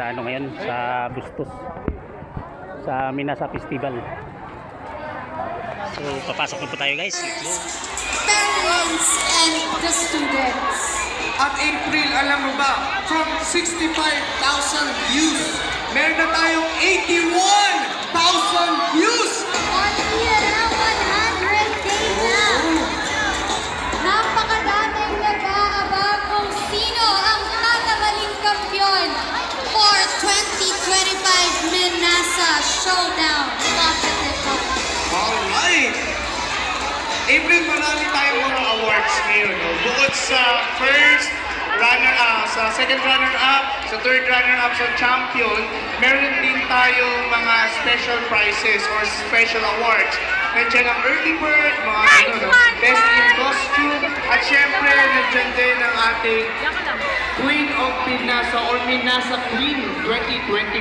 sa ano ngayon, sa Bustos, sa Minasa Festival. So papasok na po tayo guys. Parents and the students. At April, alam mo ba, from 65,000 views, meron na tayong 81,000 views! On year na 100K na. Napakadaming nag-aabang kung sino ang tatabaling kampiyon for 2025 Minasa Showdown Competition. Alright! April, marami tayong mga awards ngayon. No? Bukod sa first runner-up, sa second runner-up, sa third runner-up, sa champion, meron din tayong mga special prizes or special awards. Nandiyan ang early bird, mga ano, no? Best in costume, at syempre, nandiyan din ang ating Queen of Minasa or Minasa Queen 2025.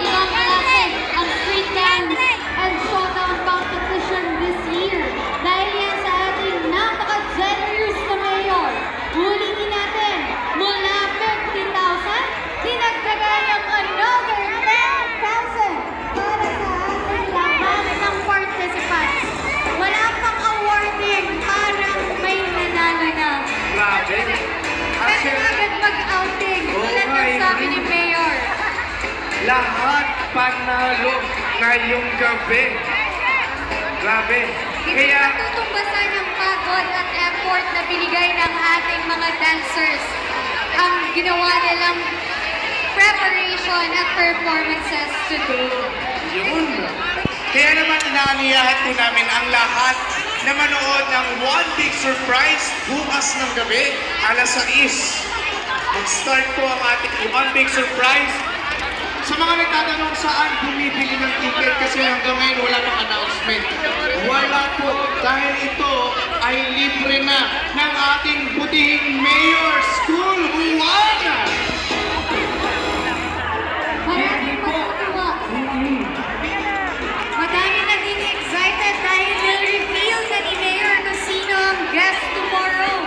Ibang klase ang street dance and showdown competition this year. Dahil yan sa ating napaka-generous na mayor. Ulitin natin, mula 50,000, dinagdagan ng another 10,000 para sa ating lahat ng participants. Wala pang awarding, parang may nanalo na. Grabe. Pwede agad mag-outing, tulad ng sabi ni Mayor. Lahat panalo ngayong gabi. Grabe. Hindi Kaya, matutumbasan ang pagod at effort na binigay ng ating mga dancers. Ang ginawa nilang preparation at performances today. yun. Kaya naman inaaniyahan po namin ang lahat na manood ng One Big Surprise bukas ng gabi, alas 6. Mag-start po ang ating One Big Surprise. Sa mga nagtatanong saan bumibili ng ticket kasi hanggang ngayon wala pang announcement. Wala po dahil ito ay libre na ng ating butihing Mayor School Juana! Maraming matutuwa. Madami naging excited dahil na-reveal na ni Mayor kung sino ang guest tomorrow.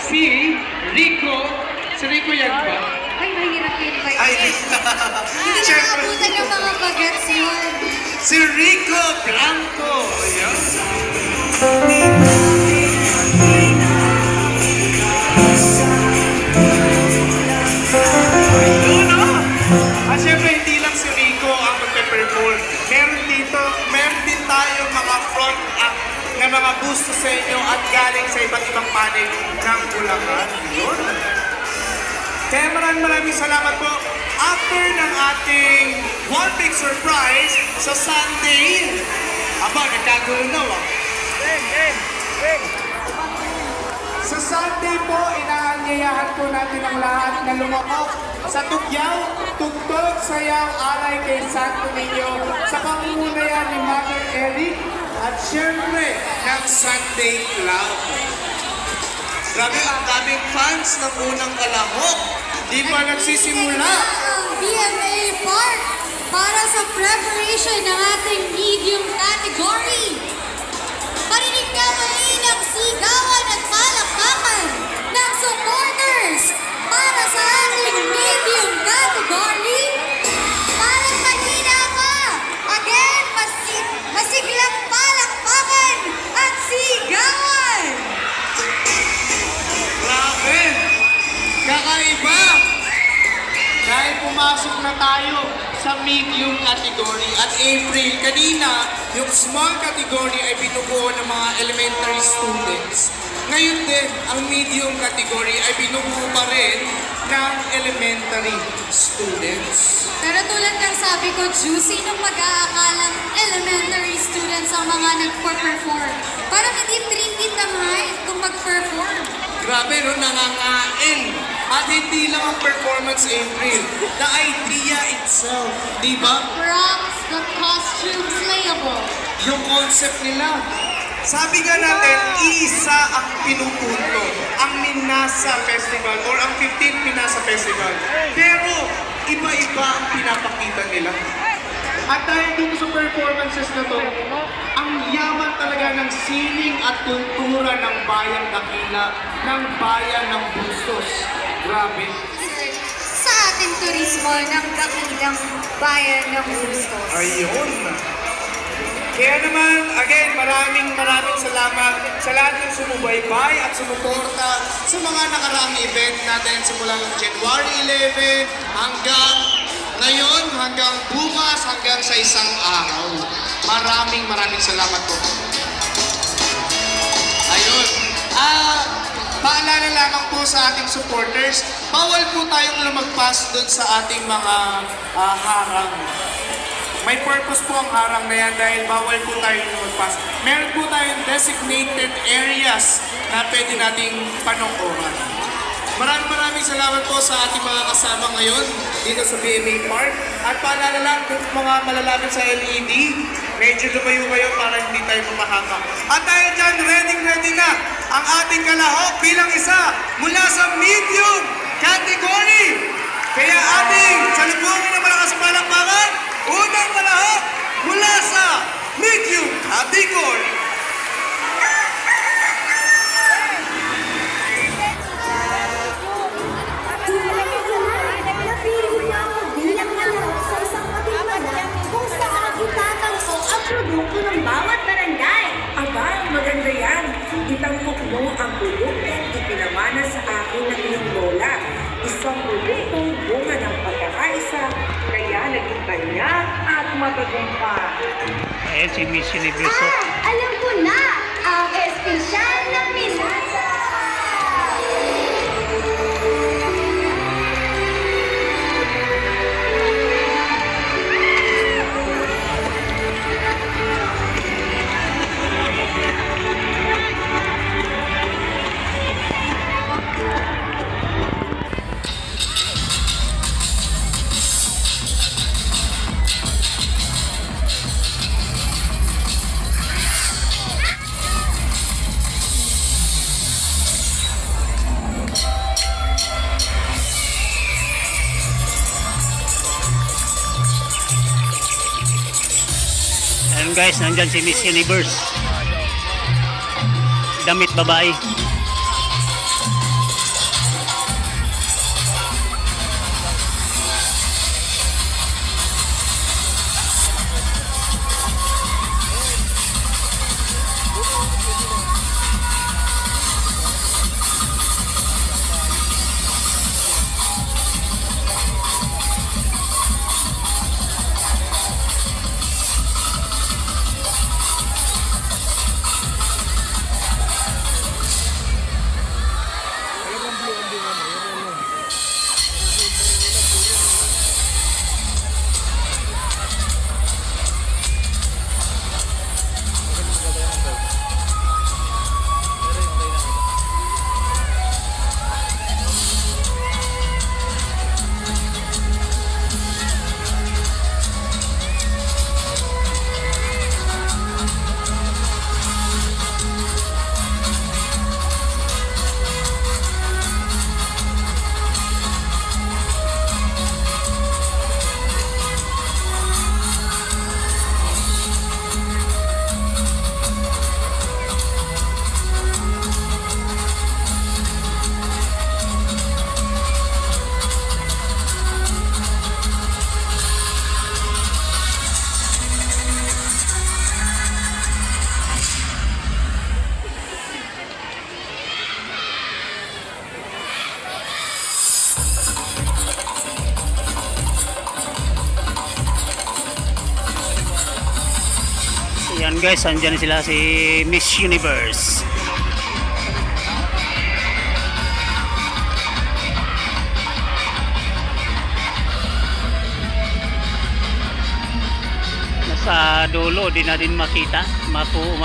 Si Rico yan ba? Ay, mahirap yun ba? Ay, Hindi na Siyempre. nakabutan yung mga bagets yun. Si Rico Blanco! Ayan. Yun o! At syempre, hindi lang si Rico ang magpe-perform. Meron din tayong mga front act na mga gusto sa inyo at galing sa iba't ibang panig ng Bulacan. Yun. Kaya maraming salamat po. After ng ating One Big Surprise sa Sunday, nagkagulo na ba? Sa Sunday po, inaanyayahan po natin ang lahat na lumapok sa Tugyaw, Tugtog, Sayaw, Aray kay Santo Niño sa pamumunayan ni Mother Eric at syempre ng Sunday Club. Grabe, ang daming fans ng unang kalahok. Di pa nagsisimula. Ang BMA Park para sa preparation ng ating medium category. Parinig nga muli ng sigawan at palakpakan ng supporters para sa ating medium category. Parang mahina pa. Again, masiglang palakpakan at sigawan. Grabe! Kakaiba! Dahil pumasok na tayo sa medium category at April, kanina, yung small category ay binubuo ng mga elementary students. Ngayon din, ang medium category ay binubuo pa rin ng elementary students. Pero tulad ng sabi ko, juicy nung mag-aakalang elementary students ang mga nagpa-perform. Parang hindi trinket ng height kung mag-perform. Grabe, no? Nangangain. At hindi lang ang performance, April. The idea itself, di ba? Props, the costumes layable. Yung concept nila. Sabi nga natin, isa ang pinupunto, ang Minasa Festival or ang 15th Minasa Festival. Pero iba-iba ang pinapakita nila. At dahil dito sa performances na to, ang yaman talaga ng sining at kultura ng bayang Dakila, ng bayan ng Bustos. Grabe. Sa ating turismo ng dakilang bayan ng Bustos. Ayun. Kaya naman, again, maraming salamat sa lahat ng sumubaybay at sumuporta sa mga nakaraang event natin simula ng January 11 hanggang ngayon, hanggang bukas, hanggang sa isang araw. Maraming salamat po. Ayun. Paalala lamang po sa ating supporters, bawal po tayong lumagpas doon sa ating mga harang. May purpose po ang harang na yan dahil bawal po tayong lumagpas. Meron po tayong designated areas na pwede nating panungkuhan. Maraming salamat po sa ating mga kasama ngayon dito sa BMA Park. At paalala lang kung mga malalapit sa LED, medyo lumayo kayo para hindi tayo mapahamak. At dahil dyan, ready na ang ating kalahok bilang isa mula sa medium category. Kaya ating salubungin ng malakas palakpakan, unang kalahok mula sa medium category. Produkto ng bawat barangay. Aba, maganda yan. Itampok mo ang produktong ipinamana sa akin ng iyong lola. Isang produktong bunga ng pagkakaisa, kaya naging kanya at matagumpay. Ayan si Miss Universo. Alam ko na, ang espesyal na pinasa! Ayan guys, nandyan si Miss Universe. Damit babae. Yan guys, andyan sila si Miss Universe. Nasa dulo, di na din makita, ma-zoom.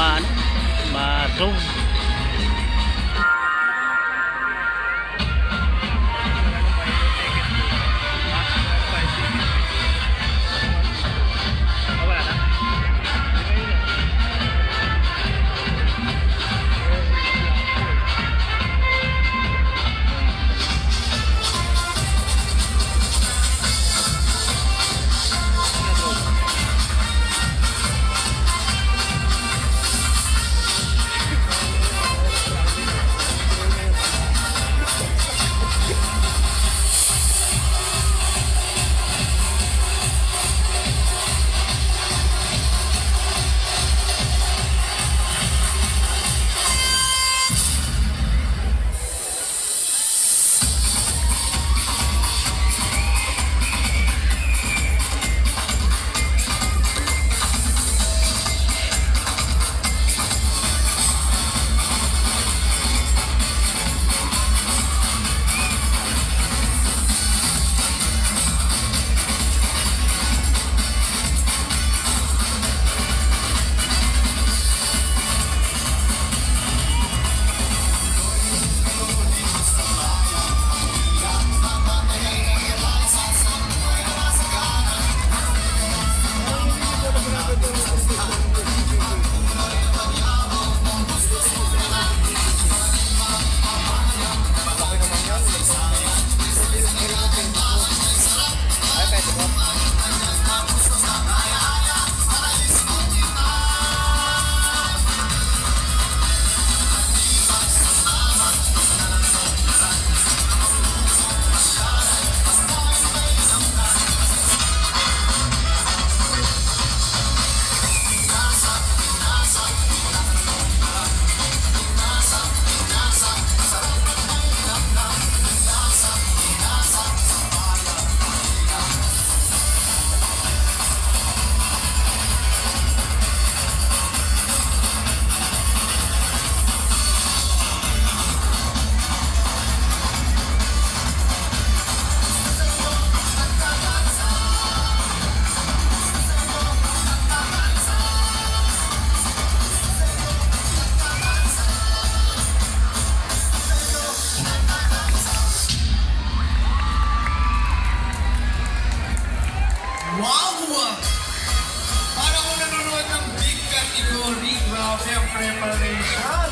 preparation.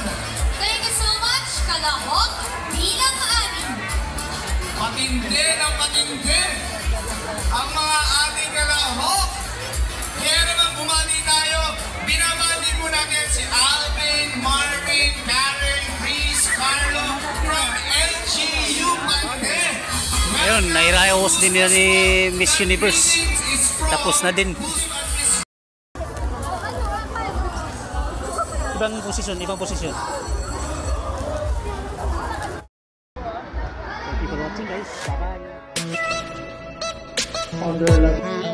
Thank you so much, Kalahok, bilang amin. Matindi ng matindi ang mga ating kalahok. Kaya naman bumati tayo. Binabati po natin si Alvin, Marvin, Karen, Chris, Carlo from LGU Pante. Ayun, nairaos din nila ni Miss Universe. Tapos na din. Ibang posisyon, ibang posisyon. Thank you for watching guys. Bye-bye.